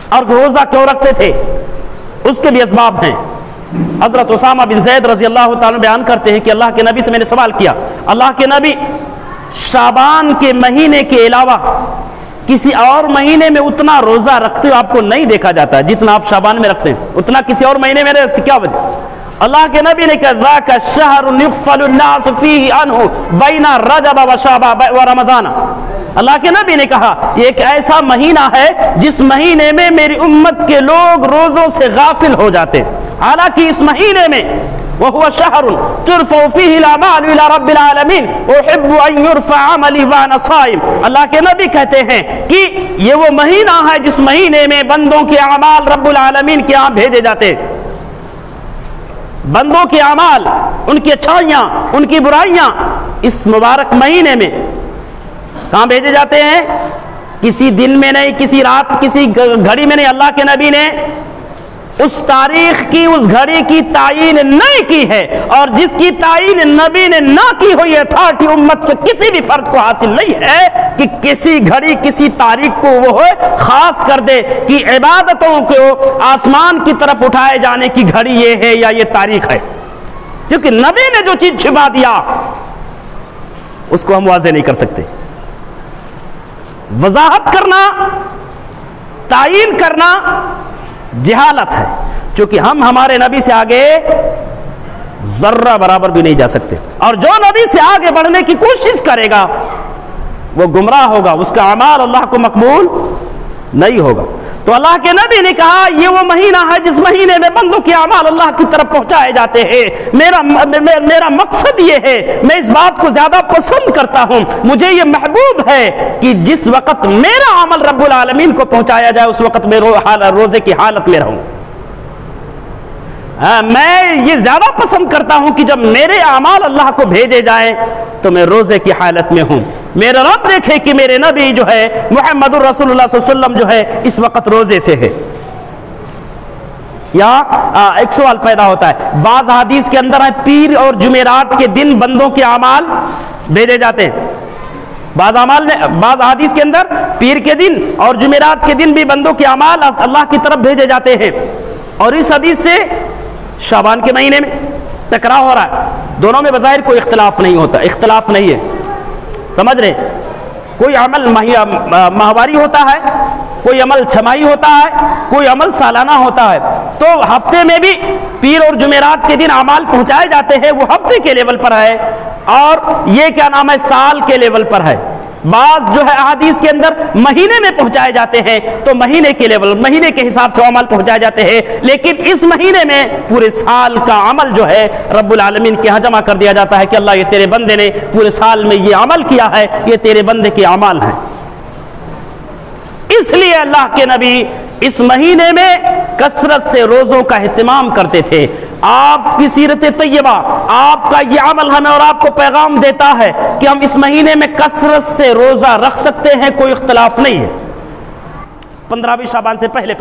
اور روزہ کیوں رکھتے تھے اس کے بھی اسباب ہیں۔ حضرت اسامہ بن زید رضی اللہ تعالیٰ بیان کرتے ہیں کہ اللہ کے نبی سے میں نے سوال کیا، اللہ کے نبی شعبان کے مہینے کے علاوہ کسی اور مہینے میں اتنا روزہ رکھتے ہو آپ کو نہیں دیکھا جاتا جتنا آپ شعبان میں رکھتے ہیں، اتنا کسی اور مہینے میں نہیں رکھتے، کیا وجہ؟ اللہ کے نبی نے کہا ذاک الشہر یغفل الناس فیہ عنہ بین رجب و شعبان و رمضان۔ اللہ کے نبی نے کہا یہ ایک ایسا مہینہ ہے جس مہینے میں میری امت کے لوگ روزوں سے غافل ہو جاتے، حالانکہ اس مہینے میں وَهُوَ شَهْرٌ تُرْفَعُ فِيهِ الْأَعْمَالُ إِلَى رَبِّ الْعَالَمِينَ أُحِبُّ أَن يُرْفَعَ عَمَلِي وَأَنَا صَائِمٌ۔ اللہ کے نبی کہتے ہیں کہ یہ وہ مہینہ ہے جس مہینے میں بندوں کے اعمال رب العالمین کے ہاں بھیجے جاتے ہیں، بندوں کے اعمال، ان کی اچھائیاں، ان کی برائیاں اس مبارک مہینے میں کہاں بھیجے جاتے ہیں؟ کسی دن میں نہیں، کسی رات، کسی گھڑی میں نہیں۔ اللہ کے نبی نے اس تاریخ کی، اس گھڑی کی تعین نہیں کی ہے، اور جس کی تعین نبی نے نہ کی ہوئی اتھارٹی امت کے کسی بھی فرد کو حاصل نہیں ہے کہ کسی گھڑی، کسی تاریخ کو وہ خاص کر دے کہ عبادتوں کو آسمان کی طرف اٹھائے جانے کی گھڑی یہ ہے یا یہ تاریخ ہے، کیونکہ نبی نے جو چیز چھپا دیا اس کو ہم واضح نہیں کر سکتے۔ وضاحت کرنا، تعین کرنا جہالت ہے، چونکہ ہم ہمارے نبی سے آگے ذرہ برابر بھی نہیں جا سکتے، اور جو نبی سے آگے بڑھنے کی کوشش کرے گا وہ گمراہ ہوگا، اس کا اعمال اللہ کو مقبول نہیں ہوگا۔ تو اللہ کے نبی نے کہا یہ وہ مہینہ ہے جس مہینے میں بندوں کے اعمال اللہ کی طرف پہنچائے جاتے ہیں۔ میرا مقصد یہ ہے، میں اس بات کو زیادہ پسند کرتا ہوں، مجھے یہ محبوب ہے کہ جس وقت میرا عمل رب العالمین کو پہنچایا جائے اس وقت میں روزے کی حالت میں رہوں۔ میں یہ زیادہ پسند کرتا ہوں کہ جب میرے اعمال اللہ کو بھیجے جائیں تو میں روزے کی حالت میں ہوں، میرا رب دیکھے کہ میرے نبی جو ہے محمد الرسول اللہ صلی اللہ علیہ وسلم جو ہے اس وقت روزے سے ہے۔ یہاں ایک سوال پیدا ہوتا ہے، بعض حدیث کے اندر ہے پیر اور جمعرات کے دن بندوں کے اعمال بھیجے جاتے ہیں، بعض حدیث کے اندر پیر کے دن اور جمعرات کے دن بھی بندوں کے اعمال اللہ کی طرف بھیجے جاتے ہیں، اور اس حدیث سے شعبان کے مہینے میں ٹکراؤ ہو رہا ہے۔ دونوں میں بظاہر کوئی اختلاف نہیں ہوتا، اختلاف نہیں ہے، سمجھ رہے؟ کوئی عمل ماہواری ہوتا ہے، کوئی عمل چھمائی ہوتا ہے، کوئی عمل سالانہ ہوتا ہے، تو ہفتے میں بھی پیر اور جمعرات کے دن اعمال پہنچائے جاتے ہیں، وہ ہفتے کے لیول پر ہے، اور یہ کیا نام ہے سال کے لیول پر ہے۔ بعض جو ہے احادیث کے اندر مہینے میں پہنچائے جاتے ہیں تو مہینے کے لیول، مہینے کے حساب سے عمل پہنچائے جاتے ہیں، لیکن اس مہینے میں پورے سال کا عمل جو ہے رب العالمین کے ہاں جمع کر دیا جاتا ہے کہ اللہ یہ تیرے بندے نے پورے سال میں یہ عمل کیا ہے، یہ تیرے بندے کے اعمال ہیں۔ اس لیے اللہ کے نبی اس مہینے میں کثرت سے روزوں کا اہتمام کرتے تھے۔ آپ کی سیرت طیبہ، آپ کا یہ عمل ہمیں اور آپ کو پیغام دیتا ہے کہ ہم اس مہینے میں کثرت سے روزہ رکھ سکتے ہیں، کوئی اختلاف نہیں ہے، 15 شعبان سے پہلے